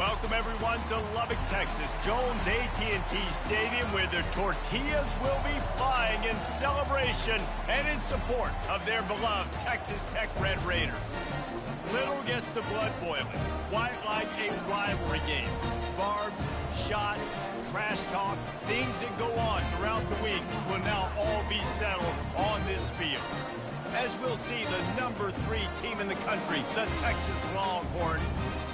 Welcome everyone to Lubbock, Texas, Jones AT&T Stadium, where the tortillas will be flying in celebration and in support of their beloved Texas Tech Red Raiders. Little gets the blood boiling, quite like a rivalry game. Barbs, shots, trash talk, things that go on throughout the week will now all be settled on this field. As we'll see, the number 3 team in the country, the Texas Longhorns,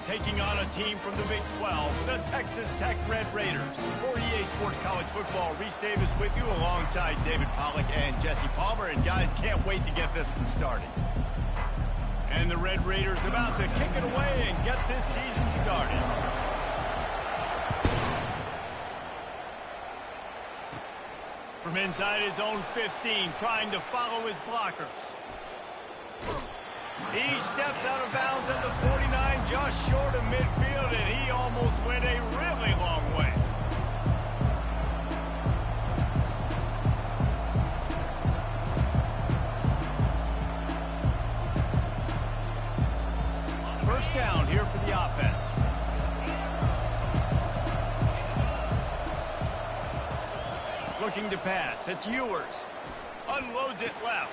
taking on a team from the Big 12, the Texas Tech Red Raiders. For EA Sports College Football, Reese Davis with you alongside David Pollack and Jesse Palmer. And guys, can't wait to get this one started. And the Red Raiders about to kick it away and get this season started. From inside his own 15, trying to follow his blockers. He steps out of bounds at the 49, just short of midfield, and he almost went a really long way. First down here for the offense. Looking to pass. It's Ewers. Unloads it left.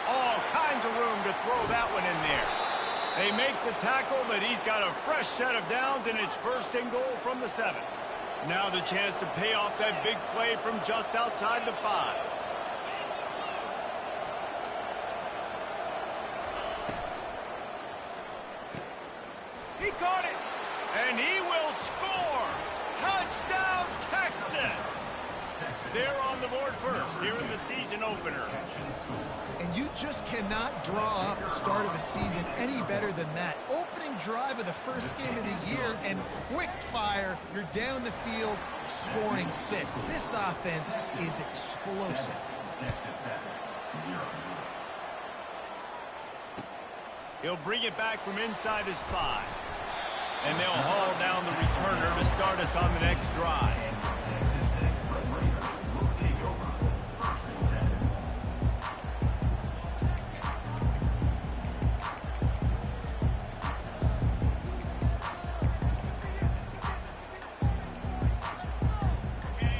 All kinds of room to throw that one in there. They make the tackle, but he's got a fresh set of downs, and it's first and goal from the 7. Now the chance to pay off that big play from just outside the 5. He caught it, and he will score. Touchdown, Texas. They're on the board first here in the season opener. And you just cannot draw up the start of a season any better than that. Opening drive of the first game of the year and quick fire. You're down the field scoring 6. This offense is explosive. He'll bring it back from inside his 5. And they'll haul down the returner to start us on the next drive.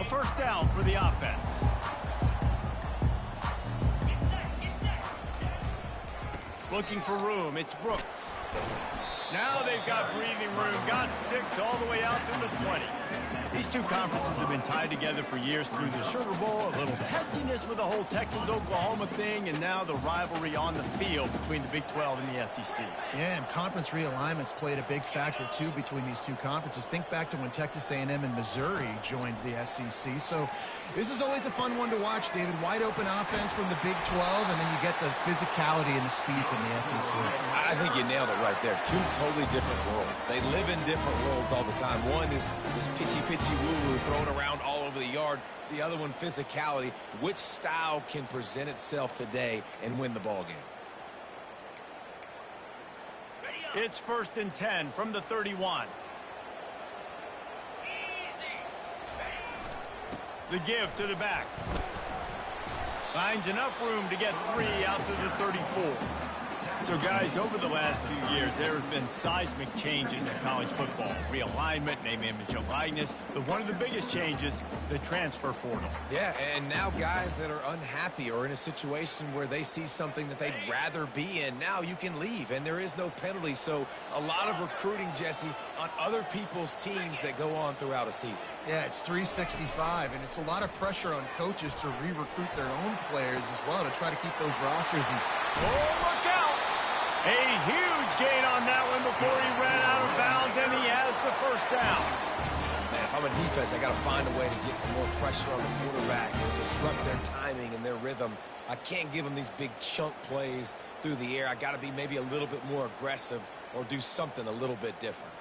First down for the offense. Looking for room, it's Brooks. Now they've got breathing room, got 6 all the way out to the 20. These two conferences have been tied together for years through the Sugar Bowl, a little testiness with the whole Texas-Oklahoma thing, and now the rivalry on the field between the Big 12 and the SEC. Yeah, and conference realignments played a big factor, too, between these two conferences. Think back to when Texas A&M and Missouri joined the SEC. So this is always a fun one to watch, David. Wide open offense from the Big 12, and then you get the physicality and the speed from the SEC. I think you nailed it right there. Two totally different worlds. They live in different worlds all the time. One is this pitchy woo-woo thrown around all over the yard. The other one, physicality. Which style can present itself today and win the ball game? It's first and 10 from the 31. The give to the back. Finds enough room to get 3 out to the 34. So, guys, over the last few years, there have been seismic changes in college football. Realignment, name, image, and likeness. But one of the biggest changes, the transfer portal. Yeah, and now guys that are unhappy or in a situation where they see something that they'd rather be in, now you can leave, and there is no penalty. So a lot of recruiting, Jesse, on other people's teams that go on throughout a season. Yeah, it's 365, and it's a lot of pressure on coaches to re-recruit their own players as well to try to keep those rosters in. Oh, look out! A huge gain on that one before he ran out of bounds, and he has the first down. Man, if I'm a defense, I got to find a way to get some more pressure on the quarterback and disrupt their timing and their rhythm. I can't give them these big chunk plays through the air. I got to be maybe a little bit more aggressive or do something a little bit different.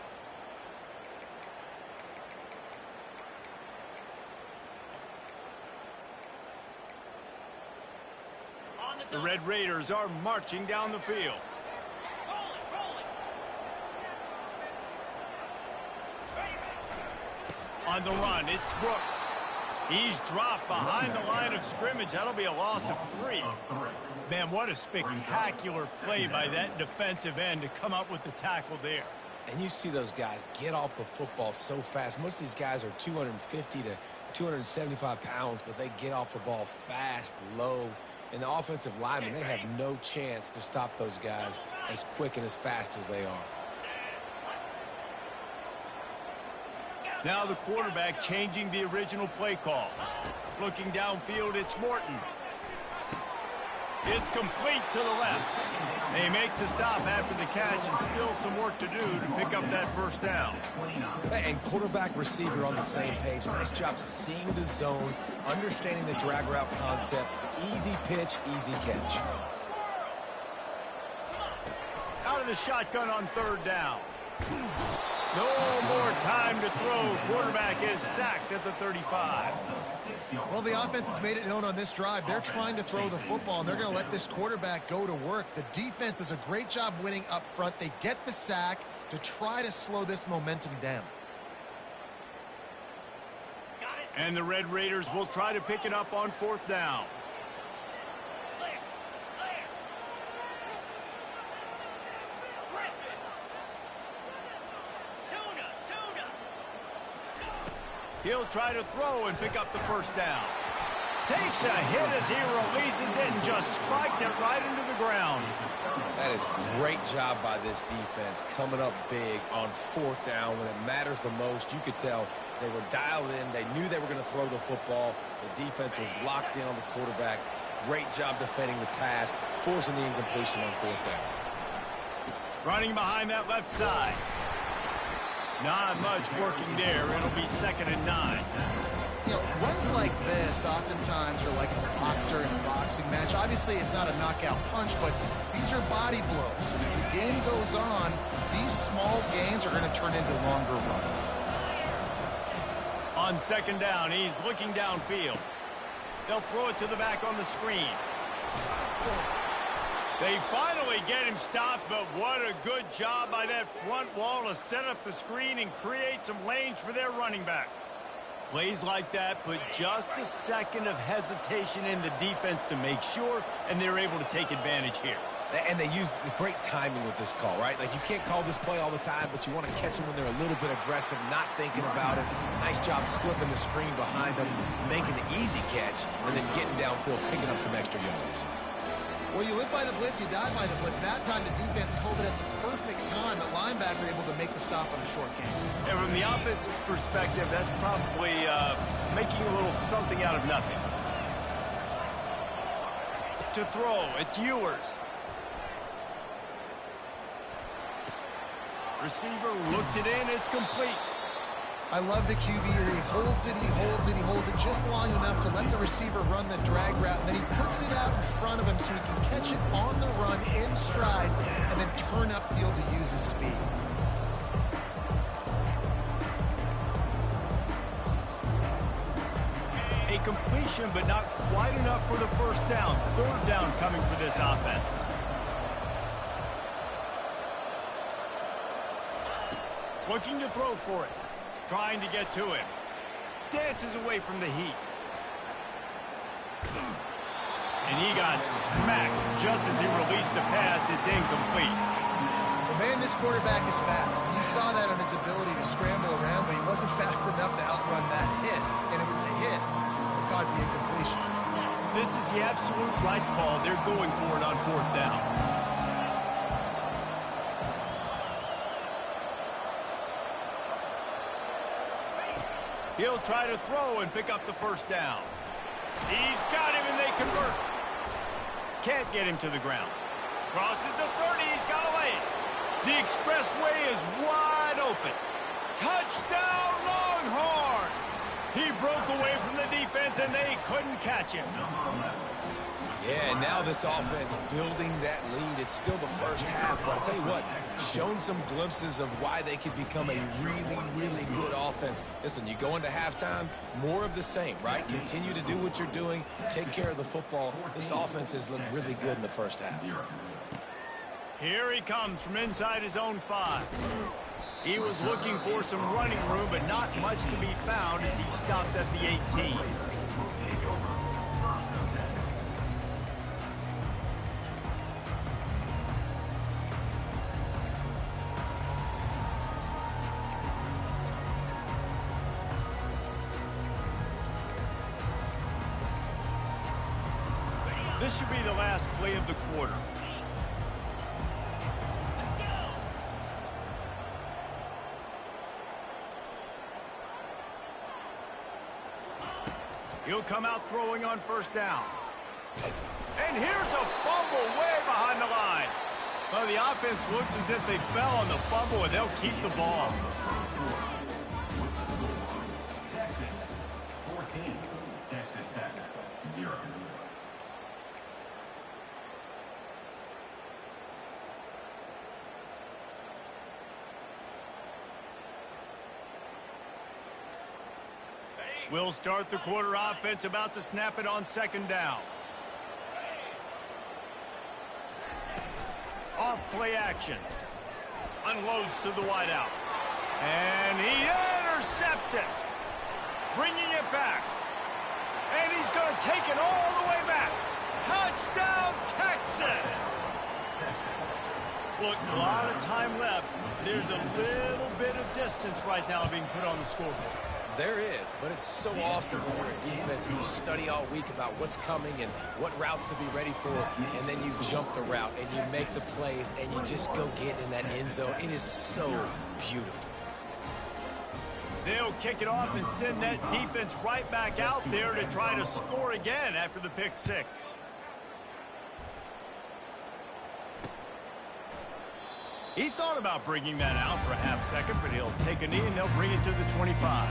The Red Raiders are marching down the field. On the run, it's Brooks. He's dropped behind the line of scrimmage. That'll be a loss of 3. Man, what a spectacular play by that defensive end to come up with the tackle there. And you see those guys get off the football so fast. Most of these guys are 250 to 275 pounds, but they get off the ball fast, low. And the offensive linemen, they have no chance to stop those guys as quick and as fast as they are. Now the quarterback changing the original play call. Looking downfield, it's Morton. It's complete to the left. They make the stop after the catch, and still some work to do to pick up that first down. And quarterback receiver on the same page. Nice job seeing the zone, understanding the drag route concept. Easy pitch, easy catch. Out of the shotgun on third down. No more time to throw. Quarterback is sacked at the 35. Well, the offense has made it known on this drive. They're trying to throw the football, and they're going to let this quarterback go to work. The defense does a great job winning up front. They get the sack to try to slow this momentum down. And the Red Raiders will try to pick it up on fourth down. He'll try to throw and pick up the first down. Takes a hit as he releases it and just spiked it right into the ground. That is a great job by this defense, coming up big on fourth down when it matters the most. You could tell they were dialed in. They knew they were going to throw the football. The defense was locked in on the quarterback. Great job defending the pass, forcing the incompletion on fourth down. Running behind that left side. Not much working there. It'll be 2nd and 9. You know, runs like this oftentimes are like a boxer in a boxing match. Obviously, it's not a knockout punch, but these are body blows. And as the game goes on, these small gains are going to turn into longer runs. On 2nd down, he's looking downfield. They'll throw it to the back on the screen. They finally get him stopped, but what a good job by that front wall to set up the screen and create some lanes for their running back. Plays like that put just a second of hesitation in the defense to make sure, and they're able to take advantage here. And they use the great timing with this call, right? Like, you can't call this play all the time, but you want to catch them when they're a little bit aggressive, not thinking about it. Nice job slipping the screen behind them, making the easy catch, and then getting downfield, picking up some extra yards. Well, you live by the blitz, you die by the blitz. That time the defense called it at the perfect time. The linebacker able to make the stop on a short game. And from the offense's perspective, that's probably making a little something out of nothing. To throw, it's Ewers. Receiver looks it in, it's complete. I love the QB here. He holds it, he holds it, he holds it just long enough to let the receiver run the drag route, and then he puts it out in front of him so he can catch it on the run in stride and then turn upfield to use his speed. A completion, but not quite enough for the first down. Third down coming for this offense. Looking to throw for it. Trying to get to him. Dances away from the heat. And he got smacked just as he released the pass. It's incomplete. Well, man, this quarterback is fast. You saw that on his ability to scramble around, but he wasn't fast enough to outrun that hit. And it was the hit that caused the incompletion. This is the absolute right call. They're going for it on fourth down. He'll try to throw and pick up the first down. He's got him, and they convert. Can't get him to the ground. Crosses the 30. He's got away. The expressway is wide open. Touchdown, Longhorns! He broke away from the defense, and they couldn't catch him. Yeah, and now this offense building that lead. It's still the first half, but I'll tell you what, shown some glimpses of why they could become a really, really good offense. Listen, you go into halftime, more of the same, right? Continue to do what you're doing, take care of the football. This offense has looked really good in the first half. Here he comes from inside his own 5. He was looking for some running room, but not much to be found as he stopped at the 18. this should be the last play of the quarter. He'll come out throwing on first down. And here's a fumble way behind the line. Well, the offense looks as if they fell on the fumble, and they'll keep the ball. Texas 14, Texas Tech 0. We'll start the quarter offense, about to snap it on second down. Off play action. Unloads to the wideout. And he intercepts it. Bringing it back. And he's going to take it all the way back. Touchdown, Texas! Look, a lot of time left. There's a little bit of distance right now being put on the scoreboard. There is, but it's so awesome when you're a defense and you study all week about what's coming and what routes to be ready for, and then you jump the route and you make the plays and you just go get in that end zone. It is so beautiful. They'll kick it off and send that defense right back out there to try to score again after the pick six. He thought about bringing that out for a half second, but he'll take a knee and they'll bring it to the 25.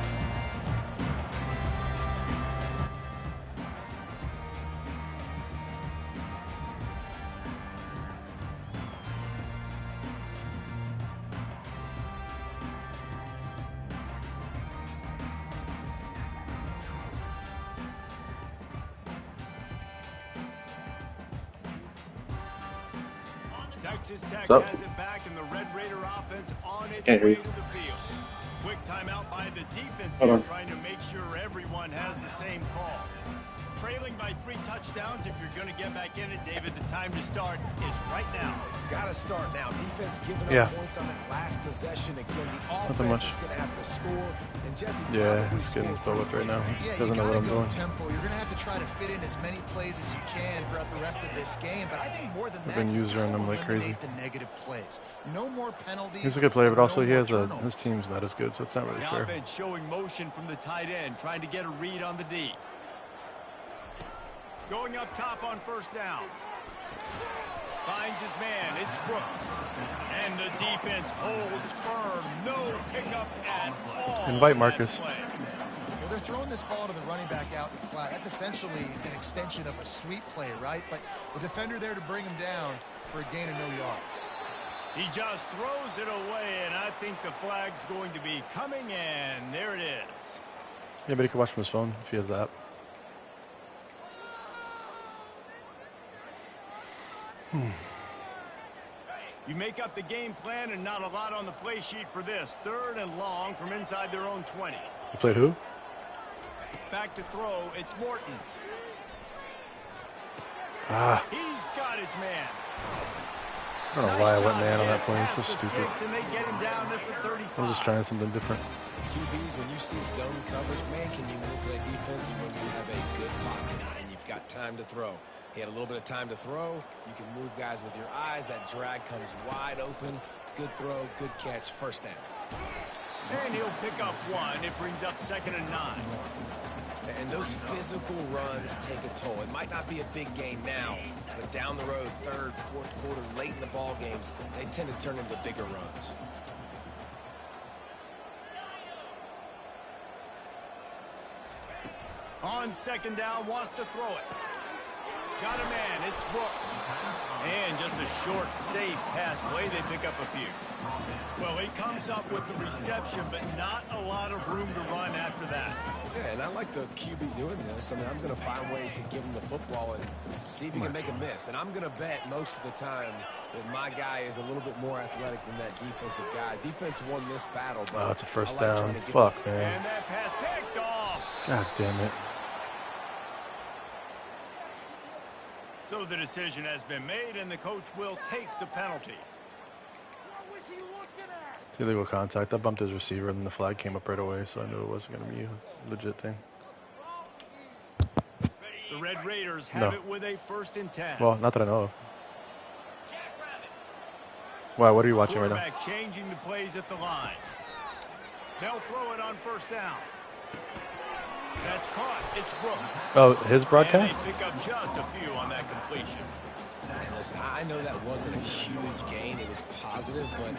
Texas Tech has it back, and the Red Raider offense on its way to the field. Quick timeout by the defense there, trying to make sure everyone has the same call. Trailing by 3 touchdowns. If you're going to get back in it, David, the time to start is right now. Got to start now. Defense giving up points on that last possession. Again, the offense is going to have to score. And Jesse he's getting his butt whipped right now. He doesn't know what I'm doing. Tempo. You're going to have to try to fit in as many plays as you can throughout the rest of this game. But I think more than that, I've been using him like crazy. The negative plays. No more penalties. He's a good player, but also he has his team's not as good, so it's not really fair. The offense showing motion from the tight end, trying to get a read on the D. Going up top on first down. Finds his man. It's Brooks. And the defense holds firm. No pickup at all. Invite Marcus. Well, they're throwing this ball to the running back out in the flat. That's essentially an extension of a sweep play, right? But the defender there to bring him down for a gain of no yards. He just throws it away, and I think the flag's going to be coming, and there it is. Yeah, but he can watch from his phone if he has the app. You make up the game plan, and not a lot on the play sheet for this. 3rd and long from inside their own 20. You played who? Back to throw. It's Morton. He's got his man. I don't know why I went man on that play. It's so stupid. And they get him down at the 35. I was just trying something different. QBs, when you see zone coverage, man, can you manipulate defense when you have a good pocket and you've got time to throw? He had a little bit of time to throw. You can move guys with your eyes. That drag comes wide open. Good throw, good catch, first down. And he'll pick up 1. It brings up 2nd and 9. And those physical runs take a toll. It might not be a big gain now, but down the road, 3rd, 4th quarter, late in the ball games, they tend to turn into bigger runs. On 2nd down, wants to throw it. Got a man, it's Brooks. And just a short, safe pass play, they pick up a few. Well, he comes up with the reception, but not a lot of room to run after that. Yeah, and I like the QB doing this. I mean, I'm going to find ways to give him the football and see if he can make a miss. And I'm going to bet most of the time that my guy is a little bit more athletic than that defensive guy. Defense won this battle, but it's a first down. Fuck, man. And that pass picked off. God damn it. So the decision has been made, and the coach will take the penalty. Illegal contact. I bumped his receiver, and then the flag came up right away, so I knew it wasn't going to be a legit thing. The The Red Raiders have it with a 1st and 10. Well, not that I know of. Wow, what are you watching right now? Quarterback changing the plays at the line. They'll throw it on 1st down. That's caught. It's Brooks. Oh, his broadcast? And they pick up just a few on that completion. And listen, I know that wasn't a huge gain. It was positive, but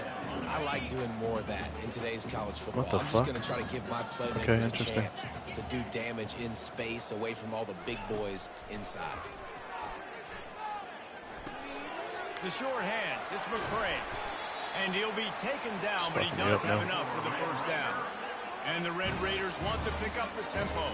I like doing more of that in today's college football. What the I'm fuck? just going to try to give my playmakers a chance to do damage in space away from all the big boys inside. The short hands. It's McCray. And he'll be taken down, but he does have enough for the 1st down. And the Red Raiders want to pick up the tempo.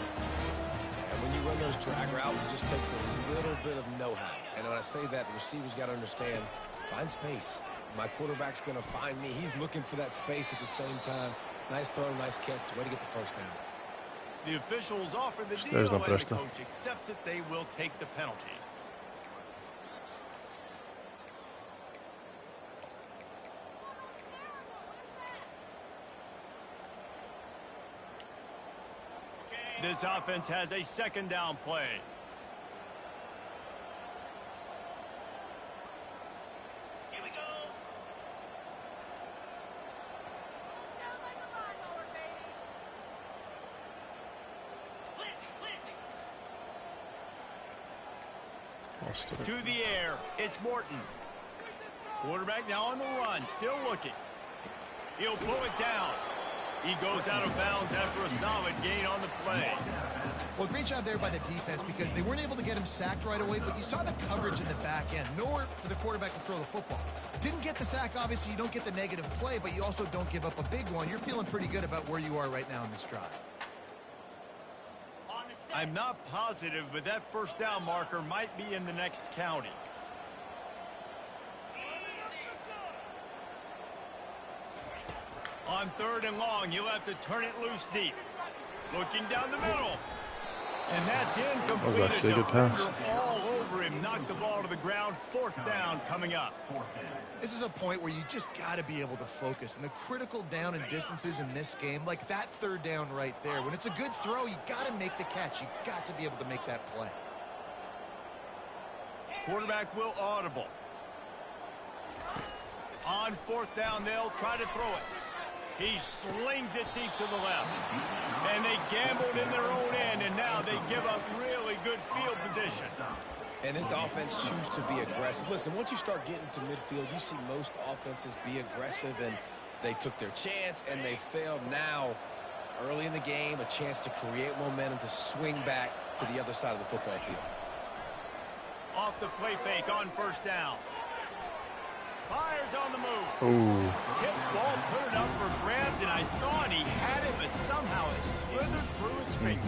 And when you run those drag routes, it just takes a little bit of know-how. And when I say that, the receiver's got to understand, find space. My quarterback's going to find me. He's looking for that space at the same time. Nice throw, nice catch. Way to get the 1st down. The officials offer the deal, and the coach accepts it. They will take the penalty. This offense has a 2nd down play. Here we go. Down like a lawnmower, baby. Blizzy. To the air, it's Morton. Quarterback now on the run, still looking. He'll pull it down. He goes out of bounds after a solid gain on the play. Well, great job there by the defense because they weren't able to get him sacked right away, but you saw the coverage in the back end. Nowhere for the quarterback to throw the football. Didn't get the sack, obviously. You don't get the negative play, but you also don't give up a big one. You're feeling pretty good about where you are right now in this drive. I'm not positive, but that 1st down marker might be in the next county. On 3rd and long, you'll have to turn it loose deep. Looking down the middle. And that's incomplete. That was actually a good pass. All over him. Knocked the ball to the ground. 4th down coming up. This is a point where you just got to be able to focus. And the critical down and distances in this game, like that 3rd down right there, when it's a good throw, you got to make the catch. You got to be able to make that play. Quarterback will audible. On 4th down, they'll try to throw it. He slings it deep to the left. And they gambled in their own end, and now they give up really good field position. And this offense chooses to be aggressive. Listen, once you start getting to midfield, you see most offenses be aggressive, and they took their chance, and they failed. Now, early in the game, a chance to create momentum, to swing back to the other side of the football field. Off the play fake on 1st down. Fires on the move. Ooh. Tip ball, put it up for grabs, and I thought he had it, but somehow it slithered through his fingers.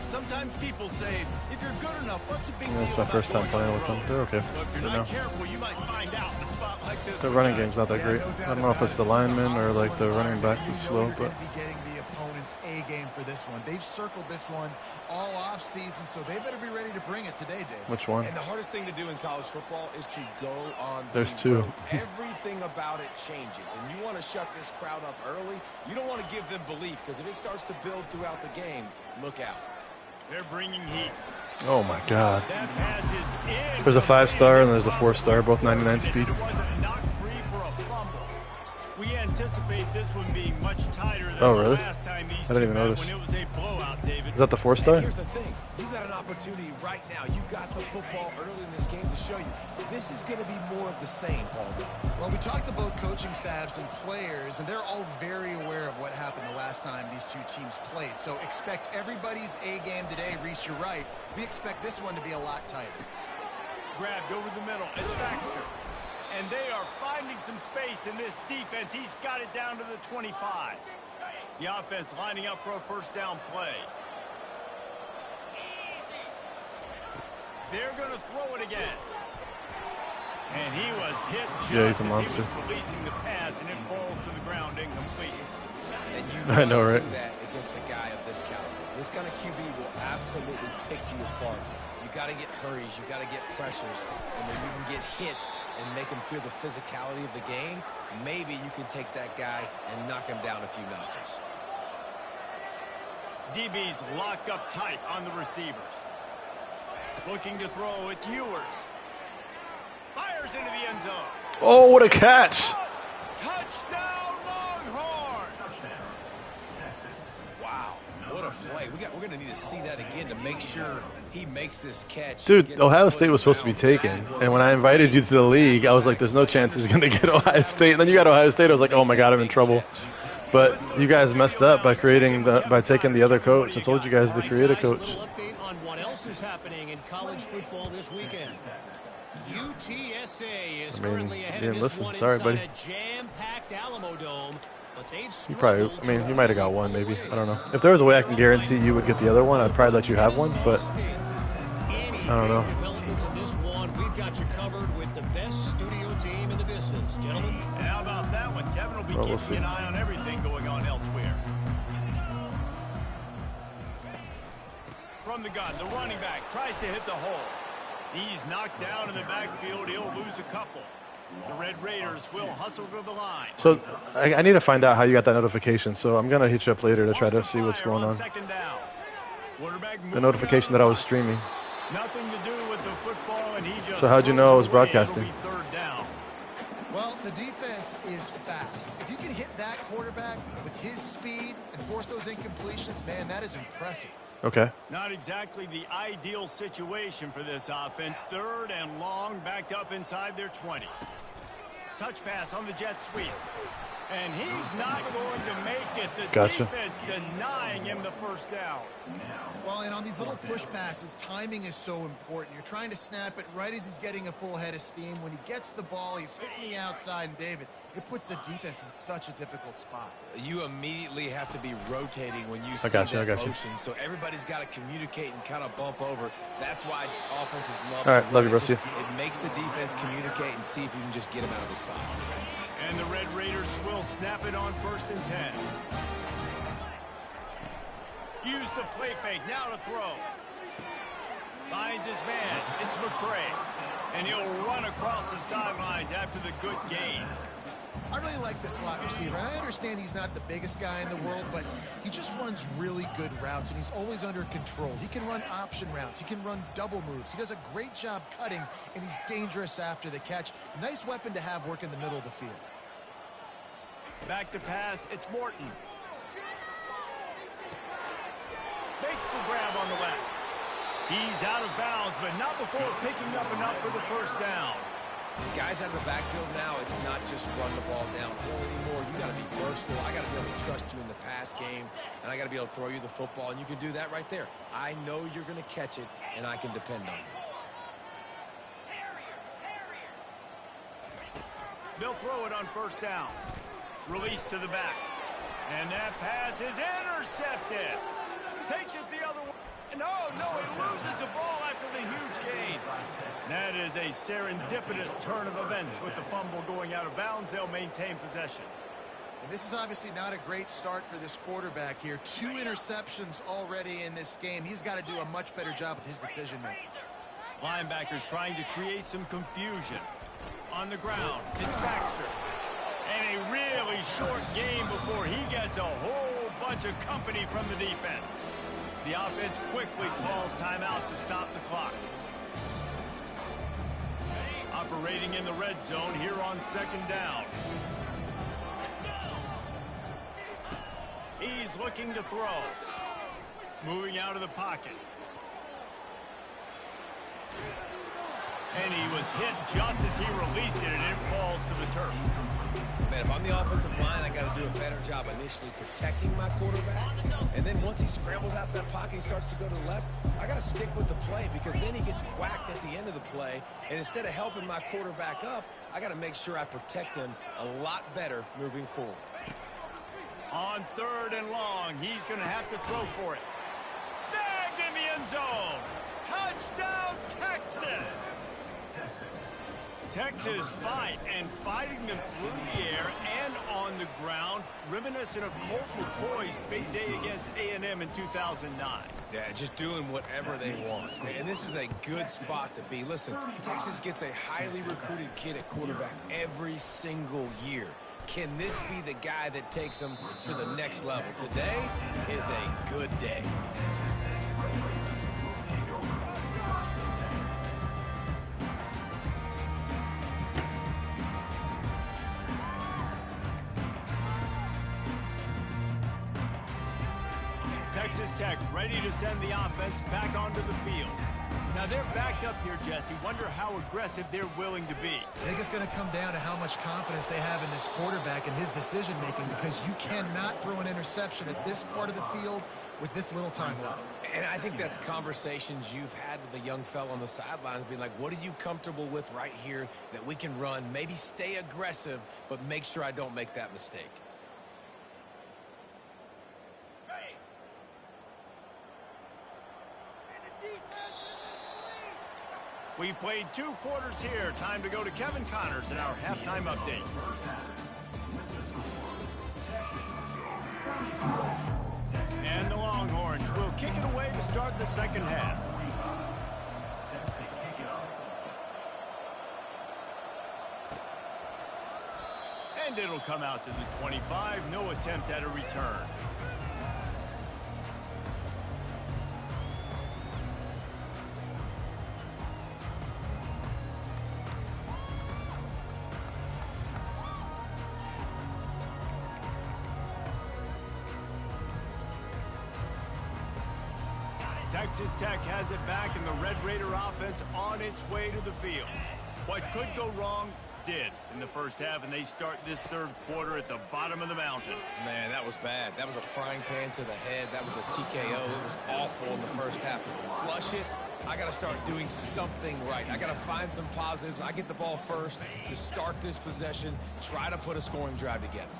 Sometimes people say, if you're good enough, what's the big deal? That's my 1st time playing with them. They're okay. Well, if you're not careful, you might find out in a spot like this. The running game's not that great. I don't know if it's the lineman or like the running back is slow, but A game for this one. They've circled this one all off season, so they better be ready to bring it today, Dave. Which one? And the hardest thing to do in college football is to go on There's the 2. road. Everything about it changes, and you want to shut this crowd up early. You don't want to give them belief, because if it starts to build throughout the game, look out. They're bringing heat. Oh my God. That pass is in. There's a 5-star and there's a 4-star, both 99 speed. It wasn't knocked free for a fumble. We anticipate this one being much tighter than Oh, the really? last time these I didn't two even met notice. when it was a blowout, David. Is that the 4-star? And here's the thing. You got an opportunity right now. You got the football early in this game to show you. This is going to be more of the same, Paul. Well, we talked to both coaching staffs and players, and they're all very aware of what happened the last time these two teams played. So expect everybody's A game today. Reese, you're right. We expect this one to be a lot tighter. Grabbed over the middle. It's Baxter. And they are finding some space in this defense. He's got it down to the 25. The offense lining up for a 1st down play. They're going to throw it again. And he was hit just Yeah, he's a as monster. he was releasing the pass, and it falls to the ground incomplete. And you I know, right? do that against a guy of this caliber. This kind of QB will absolutely pick you apart. You got to get hurries, you got to get pressures, and when you can get hits and make him feel the physicality of the game, maybe you can take that guy and knock him down a few notches. DB's locked up tight on the receivers. Looking to throw, it's Ewers. Fires into the end zone. Oh, what a catch! Touchdown, Longhorns! Wow, what a play. We're going to need to see that again to make sure he makes this catch. Dude, Gets Ohio the State was supposed to be football. taken. That was And when I invited you to the league, I was like, there's no chance he's going to get Ohio State. And then you got Ohio State. I was like, oh my God, I'm in trouble. But you guys messed up by taking the other coach. I told you guys to create a coach. Little update on what else is happening in college football this weekend. UTSA is currently ahead of this one Sorry, inside buddy. a jam-packed Alamo Dome, but they've You probably, struggled I mean, to you might have got one, maybe. I don't know. If there was a way I can guarantee you would get the other one, I'd probably let you have one. But Any I don't know. big developments in this one, we've got you covered with the best studio team in the business, gentlemen. And how about that one? Kevin will be Well, we'll keeping see. an eye on everything going on elsewhere. From the gun, the running back tries to hit the hole. He's knocked down in the backfield. He'll lose a couple. The Red Raiders will hustle to the line. so I need to find out how you got that notification. So I'm gonna hit you up later to try to Lost see what's fire going on. Second down. Quarterback The moving notification out that I of was the streaming. pocket. Nothing to do with the football, and he just So how'd you throws know I it was away. broadcasting? It'll be third down. Well, the defense is fast. If you can hit that quarterback with his speed and force those incompletions, man, that is impressive. Okay. Not exactly the ideal situation for this offense. Third and long, backed up inside their 20. Touch pass on the jet sweep. And he's not going to make it. The Gotcha. defense denying him the first down. Well, and on these little push passes, timing is so important. You're trying to snap it right as he's getting a full head of steam. When he gets the ball, he's hitting the outside, and David, it puts the defense in such a difficult spot. You immediately have to be rotating when you see got you, I that got you. motion. So everybody's got to communicate and kind of bump over. That's why offenses love All right, to love run you, it. bro. See Just- ya. It makes the defense communicate and see if you can just get him out of the spot. And the Red Raiders will snap it on 1st and 10. Use the play fake, now to throw. Finds his man, it's McCray. And he'll run across the sidelines after the good gain. I really like the slot receiver. I understand he's not the biggest guy in the world, but he just runs really good routes, and he's always under control. He can run option routes. He can run double moves. He does a great job cutting, and he's dangerous after the catch. Nice weapon to have work in the middle of the field. Back to pass, it's Morton. Makes the grab on the left. He's out of bounds, but not before picking up enough for the first down. Guys out of the backfield now, it's not just run the ball downhill anymore. You got to be versatile. I got to be able to trust you in the pass game, and I got to be able to throw you the football, and you can do that right there. I know you're going to catch it, and I can depend on you. They'll throw it on 1st down. Release to the back. And that pass is intercepted. Takes it the other way. No, he loses the ball after the huge gain. That is a serendipitous turn of events. With the fumble going out of bounds, they'll maintain possession. And this is obviously not a great start for this quarterback here. 2 interceptions already in this game. He's got to do a much better job with his decision-making. Linebackers trying to create some confusion. On the ground, it's Baxter. And a really short game before he gets a whole bunch of company from the defense. The offense quickly calls timeout to stop the clock. Operating in the red zone here on 2nd down. He's looking to throw. Moving out of the pocket. And he was hit just as he released it, and it falls to the turf. Man, if I'm the offensive line, I got to do a better job initially protecting my quarterback. And then once he scrambles out of that pocket, he starts to go to the left, I got to stick with the play because then he gets whacked at the end of the play. And instead of helping my quarterback up, I got to make sure I protect him a lot better moving forward. On 3rd and long, he's going to have to throw for it. Snagged in the end zone. Touchdown, Texas. Texas fight, and fighting them through the air and on the ground, reminiscent of Colt McCoy's big day against A&M in 2009. Yeah, just doing whatever they want. And this is a good spot to be. Listen, Texas gets a highly recruited kid at quarterback every single year. Can this be the guy that takes them to the next level? Today is a good day. Texas Tech ready to send the offense back onto the field. Now they're backed up here, Jesse. Wonder how aggressive they're willing to be. I think it's going to come down to how much confidence they have in this quarterback and his decision-making, because you cannot throw an interception at this part of the field with this little time left. And I think that's conversations you've had with the young fella on the sidelines, being like, what are you comfortable with right here that we can run? Maybe stay aggressive, but make sure I don't make that mistake. We've played 2 quarters here. Time to go to Kevin Connors in our halftime update. And the Longhorns will kick it away to start the second half. And it'll come out to the 25. No attempt at a return. Texas Tech has it back, and the Red Raider offense on its way to the field. What could go wrong did in the first half, and they start this third quarter at the bottom of the mountain. Man, that was bad. That was a frying pan to the head. That was a TKO. It was awful in the first half. Flush it. I got to start doing something right. I got to find some positives. I get the ball first to start this possession, try to put a scoring drive together.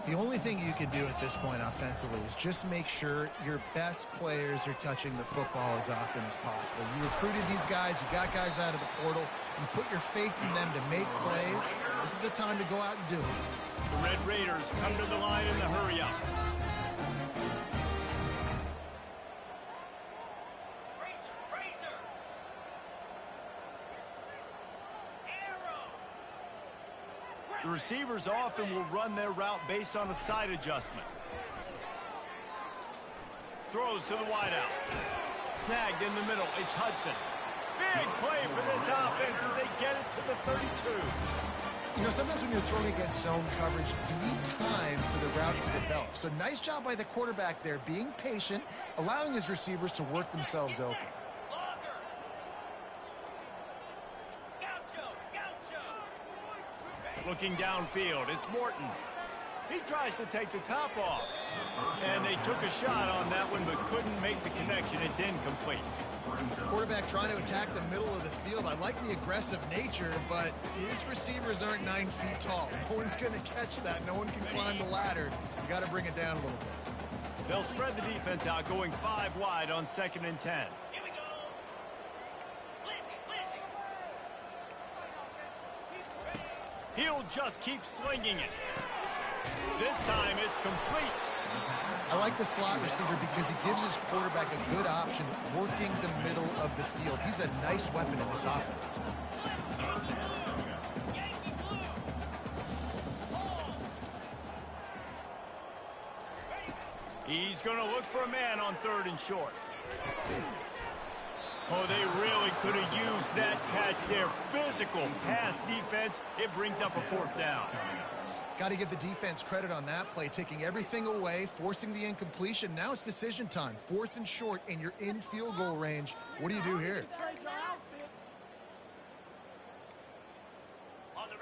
The only thing you can do at this point offensively is just make sure your best players are touching the football as often as possible. You recruited these guys, you got guys out of the portal, you put your faith in them to make plays. This is a time to go out and do it. The Red Raiders come to the line in the hurry-up. The receivers often will run their route based on a side adjustment. Throws to the wideout. Snagged in the middle. It's Hudson. Big play for this offense as they get it to the 32. You know, sometimes when you're throwing against zone coverage, you need time for the routes to develop. So nice job by the quarterback there, being patient, allowing his receivers to work themselves open. Looking downfield, it's Morton. He tries to take the top off. And they took a shot on that one, but couldn't make the connection. It's incomplete. Quarterback trying to attack the middle of the field. I like the aggressive nature, but his receivers aren't 9 feet tall. No one's going to catch that. No one can climb the ladder. You got to bring it down a little bit. They'll spread the defense out, going 5 wide on 2nd and 10. He'll just keep slinging it. This time it's complete. I like the slot receiver because he gives his quarterback a good option working the middle of the field. He's a nice weapon in this offense. He's going to look for a man on 3rd and short. Oh, they really could have used that catch there. Physical pass defense. It brings up a 4th down. Got to give the defense credit on that play, taking everything away, forcing the incompletion. Now it's decision time. 4th and short, and you're in field goal range. What do you do here?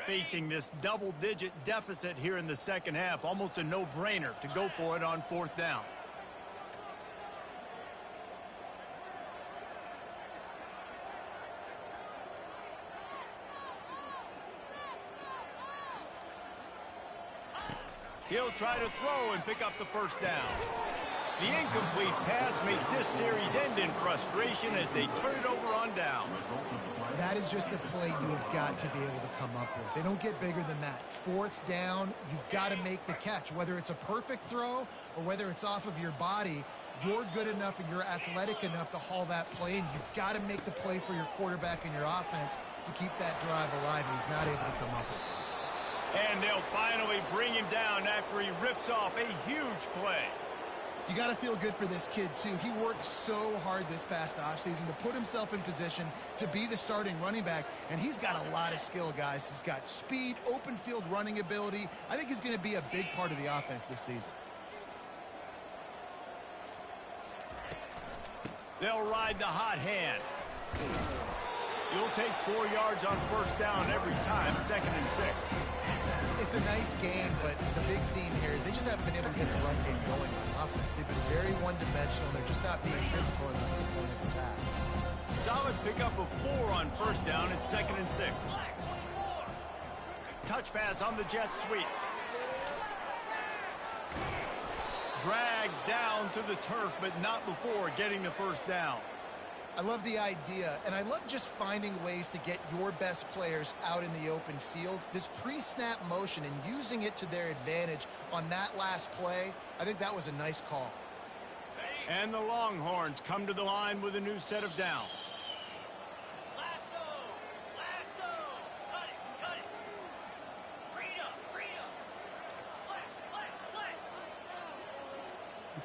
Facing this double-digit deficit here in the second half, almost a no-brainer to go for it on 4th down. He'll try to throw and pick up the 1st down. The incomplete pass makes this series end in frustration as they turn it over on down. That is just a play you have got to be able to come up with. They don't get bigger than that. 4th down, you've got to make the catch. Whether it's a perfect throw or whether it's off of your body, you're good enough and you're athletic enough to haul that play, and you've got to make the play for your quarterback and your offense to keep that drive alive, and he's not able to come up with it. And they'll finally bring him down after he rips off a huge play. You got to feel good for this kid, too. He worked so hard this past offseason to put himself in position to be the starting running back, and he's got a lot of skill, guys. He's got speed, open field running ability. I think he's going to be a big part of the offense this season. They'll ride the hot hand. You'll take 4 yards on first down every time, 2nd and 6. It's a nice game, but the big theme here is they just haven't been able to get the run game going on offense. They've been very one-dimensional. They're just not being physical enough at the point of attack. Solid pickup of 4 on first down at 2nd and 6. Touch pass on the jet sweep. Dragged down to the turf, but not before getting the first down. I love the idea, and I love just finding ways to get your best players out in the open field. This pre-snap motion and using it to their advantage on that last play, I think that was a nice call. And the Longhorns come to the line with a new set of downs. Lasso! Lasso! Cut it! Cut it! Freedom! Freedom! Flex! Flex! Flex!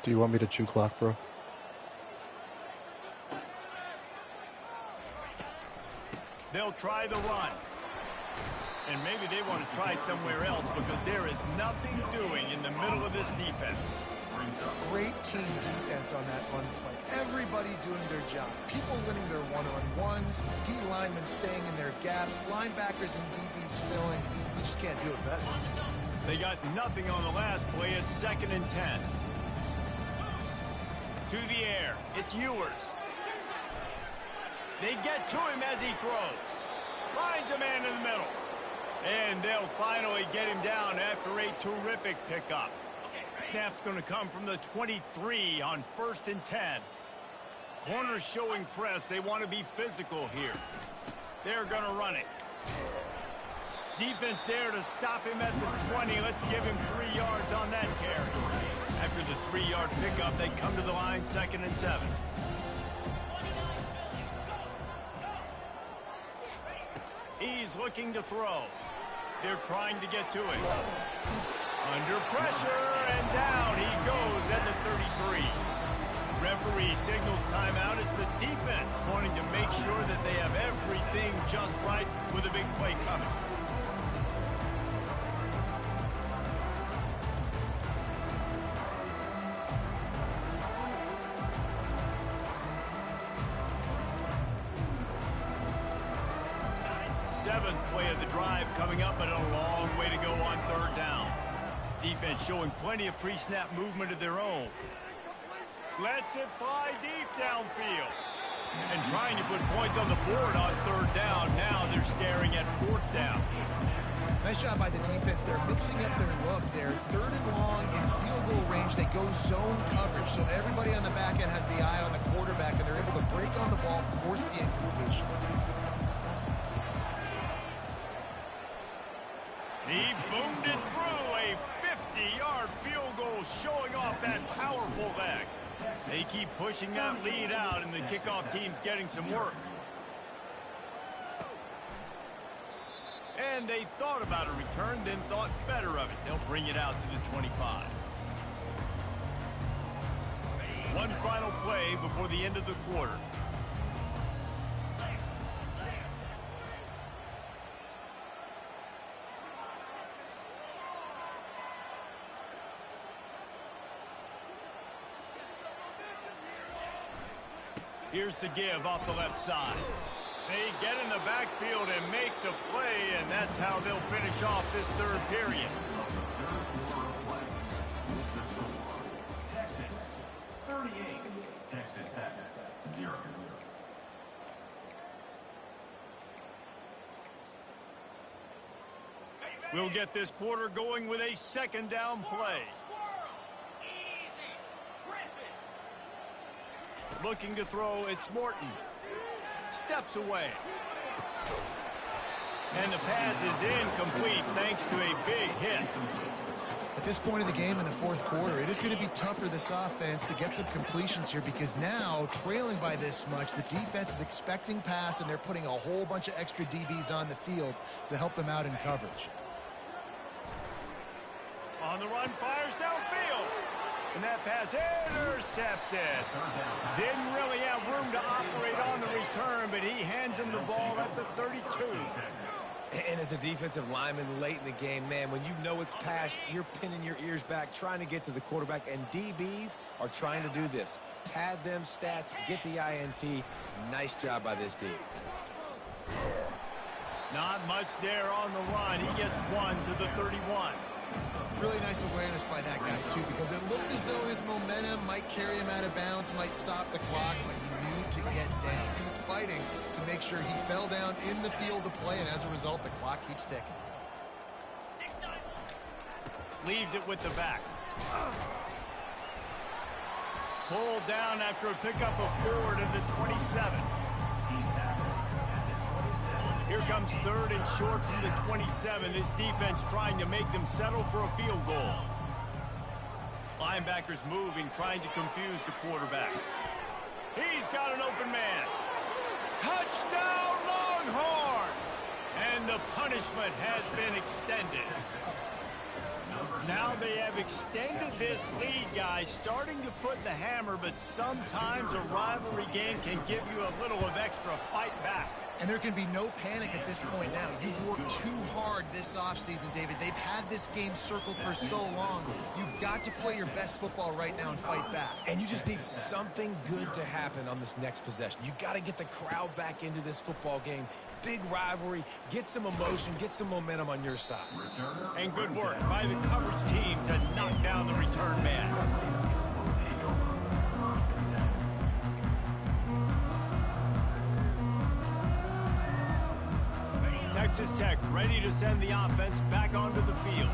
Do you want me to chew clock, bro? They'll try the run. And maybe they want to try somewhere else because there is nothing doing in the middle of this defense. Great team defense on that run play. Everybody doing their job. People winning their one-on-ones, D linemen staying in their gaps, linebackers and DBs filling. You just can't do it better. They got nothing on the last play at 2nd and 10. To the air. It's Ewers. They get to him as he throws. Finds a man in the middle. And they'll finally get him down after a terrific pickup. Snap's going to come from the 23 on 1st and 10. Corners showing press. They want to be physical here. They're going to run it. Defense there to stop him at the 20. Let's give him 3 yards on that carry. After the 3-yard pickup, they come to the line 2nd and 7. He's looking to throw. They're trying to get to it. Under pressure, and down he goes at the 33. Referee signals timeout. It's the defense wanting to make sure that they have everything just right with a big play coming. Seventh play of the drive coming up, but a long way to go on 3rd down. Defense showing plenty of pre-snap movement of their own. Lets it fly deep downfield. And trying to put points on the board on 3rd down. Now they're staring at 4th down. Nice job by the defense. They're mixing up their look. They're 3rd and long in field goal range. They go zone coverage, so everybody on the back end has the eye on the quarterback, and they're able to break on the ball, force the incompletion. He boomed it through a 50-yard field goal, showing off that powerful leg. They keep pushing that lead out, and the kickoff team's getting some work. And they thought about a return, then thought better of it. They'll bring it out to the 25. One final play before the end of the quarter. Here's the give off the left side. They get in the backfield and make the play, and that's how they'll finish off this 3rd period. Texas 38, Texas Tech 0. We'll get this quarter going with a 2nd down play. Easy! Griffin! Looking to throw, it's Morton. Steps away. And the pass is incomplete thanks to a big hit. At this point in the game in the 4th quarter, it is going to be tough for this offense to get some completions here because now, trailing by this much, the defense is expecting pass, and they're putting a whole bunch of extra DBs on the field to help them out in coverage. On the run, fires downfield. And that pass intercepted. Didn't really have room to operate on the return, but he hands him the ball at the 32. And as a defensive lineman late in the game, man, when you know it's pass, you're pinning your ears back, trying to get to the quarterback, and DBs are trying to do this. Pad them stats, get the INT. Nice job by this D. Not much there on the run. He gets 1 to the 31. Really nice awareness by that guy, too, because it looked as though his momentum might carry him out of bounds, might stop the clock, but he knew to get down. He was fighting to make sure he fell down in the field of play, and as a result, the clock keeps ticking. Leaves it with the back. Pulled down after a pickup of 4 to the 27. Here comes 3rd and short from the 27. This defense trying to make them settle for a field goal. Linebackers moving, trying to confuse the quarterback. He's got an open man. Touchdown, Longhorns! And the punishment has been extended. Now they have extended this lead, guys, starting to put the hammer, but sometimes a rivalry game can give you a little of extra fight back. And there can be no panic at this point now. You've worked too hard this offseason, David. They've had this game circled for so long. You've got to play your best football right now and fight back. And you just need something good to happen on this next possession. You got to get the crowd back into this football game. Big rivalry. Get some emotion. Get some momentum on your side. And good work by the coverage team to knock down the return man. Texas Tech ready to send the offense back onto the field.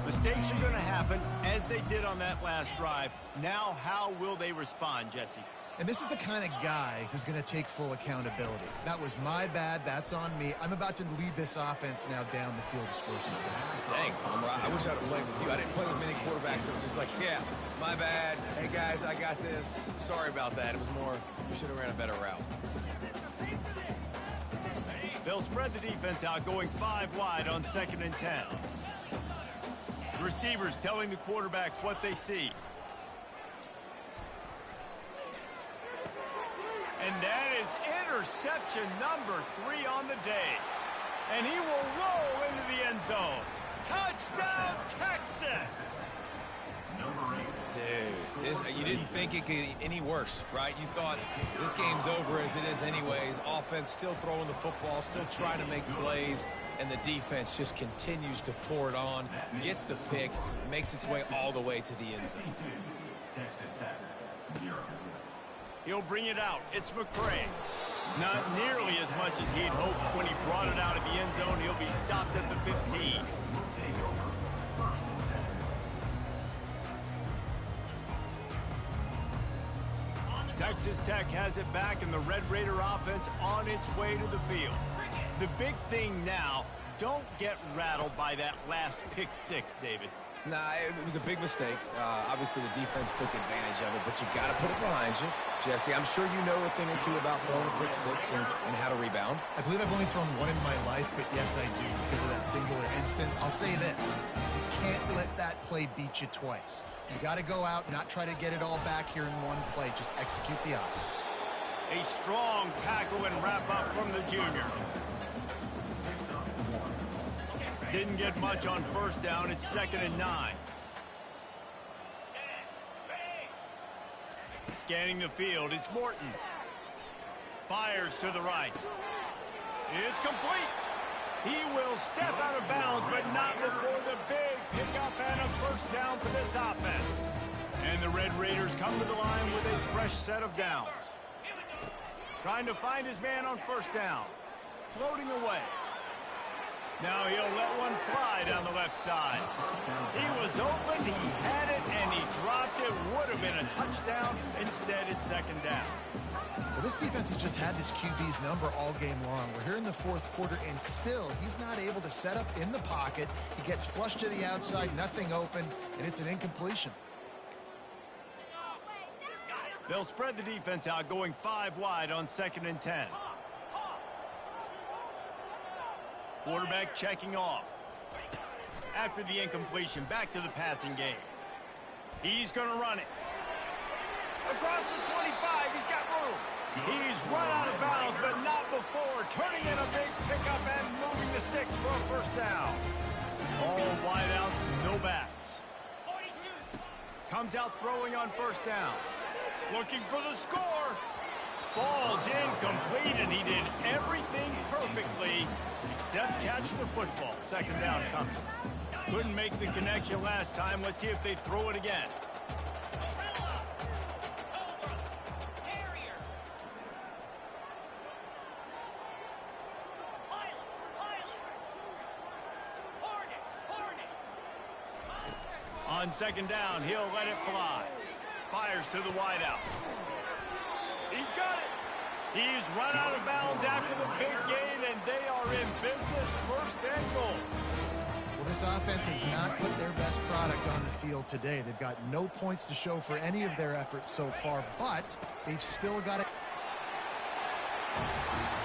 Mistakes are going to happen as they did on that last drive. Now how will they respond, Jesse? And this is the kind of guy who's going to take full accountability. That was my bad. That's on me. I'm about to lead this offense now down the field to score some points. Dang, I wish I'd have played with you. I didn't play with many quarterbacks that were just like, yeah, my bad. Hey, guys, I got this. Sorry about that. It was more, you should have ran a better route. They'll spread the defense out, going 5 wide on 2nd and 10. The receivers telling the quarterback what they see. And that is interception number 3 on the day. And he will roll into the end zone. Touchdown, Texas! Dude, you didn't think it could get any worse, right? You thought this game's over as it is anyways. Offense still throwing the football, still trying to make plays, and the defense just continues to pour it on, gets the pick, makes its way all the way to the end zone. Texas Tech, 0. He'll bring it out. It's McCray. Not nearly as much as he'd hoped when he brought it out of the end zone. He'll be stopped at the 15. Texas Tech has it back, and the Red Raider offense on its way to the field. The big thing now, don't get rattled by that last pick 6, David. Nah, it was a big mistake. Obviously, the defense took advantage of it, but you got to put it behind you. Jesse, I'm sure you know a thing or two about throwing a pick 6 and how to rebound. I believe I've only thrown one in my life, but yes, I do because of that singular instance. I'll say this. You can't let that play beat you twice. You got to go out, not try to get it all back here in one play. Just execute the offense. A strong tackle and wrap up from the junior. Didn't get much on 1st down. It's 2nd and 9. Scanning the field. It's Morton. Fires to the right. It's complete. He will step out of bounds, but not before the big pickup and a 1st down for this offense. And the Red Raiders come to the line with a fresh set of downs. Trying to find his man on 1st down. Floating away. Now he'll let one fly down the left side. He was open, he had it, and he dropped it. Would have been a touchdown. Instead, it's 2nd down. Well, this defense has just had this QB's number all game long. We're here in the 4th quarter, and still, he's not able to set up in the pocket. He gets flushed to the outside, nothing open, and it's an incompletion. They'll spread the defense out, going 5 wide on 2nd and 10. Quarterback checking off. After the incompletion, back to the passing game. He's going to run it. Across the 25, he's got room. He's run out of bounds, but not before turning in a big pickup and moving the sticks for a first down. All wideouts, no backs. Comes out throwing on first down. Looking for the score. Falls incomplete, and he did everything perfectly except catch the football. Second down comes. Couldn't make the connection last time. Let's see if they throw it again. On second down, he'll let it fly. Fires to the wideout. He's got it. He's run out of bounds after the big gain, and they are in business. First and goal. Well, this offense has not put their best product on the field today. They've got no points to show for any of their efforts so far, but they've still got it.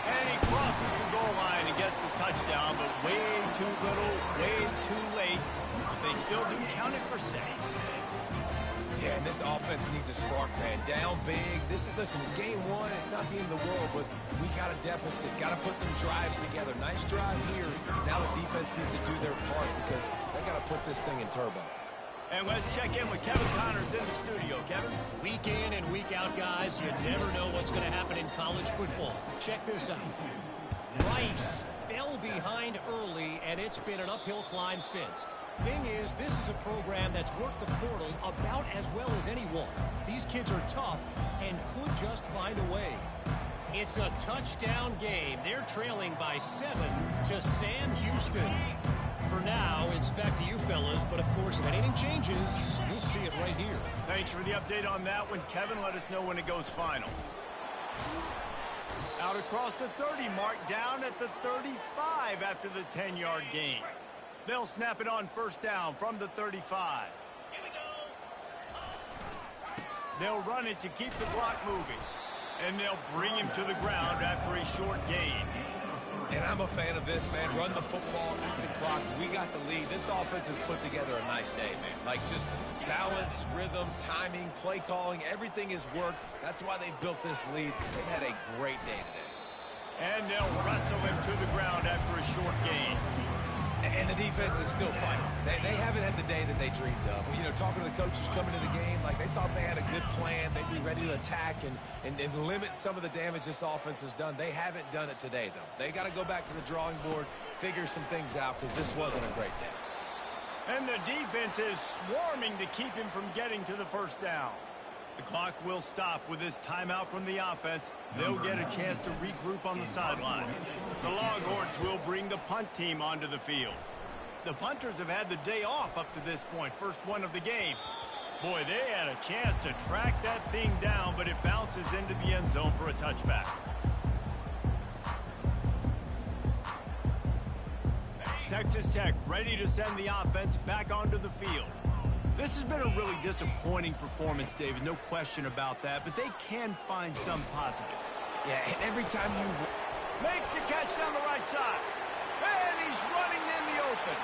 And he crosses the goal line and gets the touchdown, but way too little, way too late. They still do count it for saves. Yeah, and this offense needs a spark, man. Down big. Listen, it's game one. It's not the end of the world, but we got a deficit. Got to put some drives together. Nice drive here. Now the defense needs to do their part because they got to put this thing in turbo. And let's check in with Kevin Connors in the studio. Kevin? Week in and week out, guys, you never know what's going to happen in college football. Check this out. Rice fell behind early, and it's been an uphill climb since. Thing is, this is a program that's worked the portal about as well as anyone. These kids are tough and could just find a way. It's a touchdown game. They're trailing by 7 to Sam Houston. For now, it's back to you fellas, but of course, if anything changes, you'll see it right here. Thanks for the update on that one, Kevin. Let us know when it goes final. Out across the 30 mark, down at the 35 after the 10-yard gain. They'll snap it on first down from the 35. They'll run it to keep the clock moving. And they'll bring him to the ground after a short gain. And I'm a fan of this, man. Run the football, eat the clock. We got the lead. This offense has put together a nice day, man. Like, just balance, rhythm, timing, play calling, everything has worked. That's why they built this lead. They had a great day today. And they'll wrestle him to the ground after a short gain. And the defense is still fighting. They haven't had the day that they dreamed of. You know, talking to the coaches coming to the game, like they thought they had a good plan. They'd be ready to attack and limit some of the damage this offense has done. They haven't done it today, though. They got to go back to the drawing board, figure some things out, because this wasn't a great day. And the defense is swarming to keep him from getting to the first down. The clock will stop with this timeout from the offense. They'll get a chance to regroup on the sideline. The Longhorns will bring the punt team onto the field. The punters have had the day off up to this point, first one of the game. Boy, they had a chance to track that thing down, but it bounces into the end zone for a touchback. Texas Tech ready to send the offense back onto the field. This has been a really disappointing performance, David, no question about that, but they can find some positives. Yeah, and every time you... Makes the catch down the right side. And he's running in the open.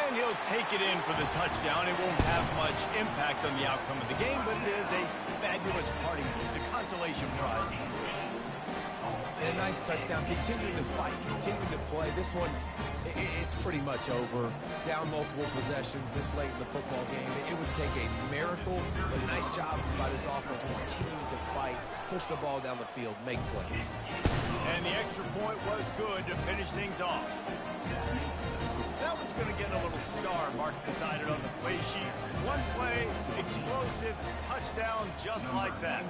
And he'll take it in for the touchdown. It won't have much impact on the outcome of the game, but it is a fabulous parting gift, a consolation prize. And a nice touchdown. Continuing to fight, continuing to play. This one, it's pretty much over. Down multiple possessions this late in the football game. It would take a miracle, but a nice job by this offense continuing to fight, push the ball down the field, make plays. And the extra point was good to finish things off. That one's going to get a little star mark decided on the play sheet. One play, explosive, touchdown just like that.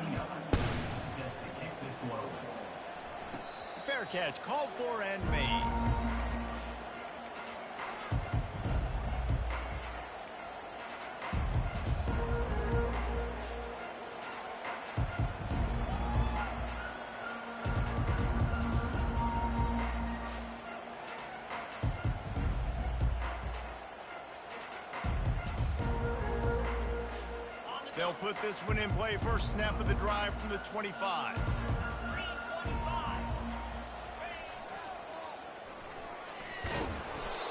Fair catch, called for and made. They'll put this one in play. First snap of the drive from the 25.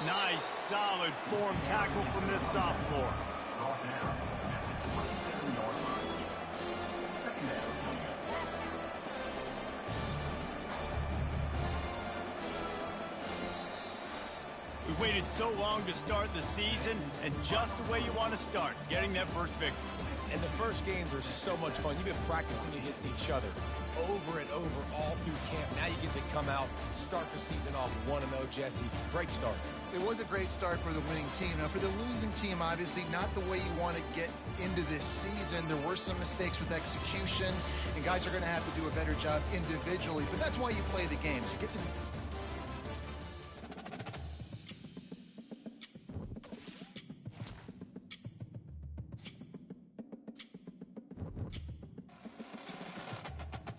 Nice, solid form tackle from this sophomore. waited so long to start the season, and just the way you want to start, getting that first victory. And the first games are so much fun. You've been practicing against each other over and over all through camp. Now you get to come out, start the season off 1-0, Jesse. Great start. It was a great start for the winning team. Now, for the losing team, obviously not the way you want to get into this season. There were some mistakes with execution, and guys are going to have to do a better job individually. But that's why you play the games. You get to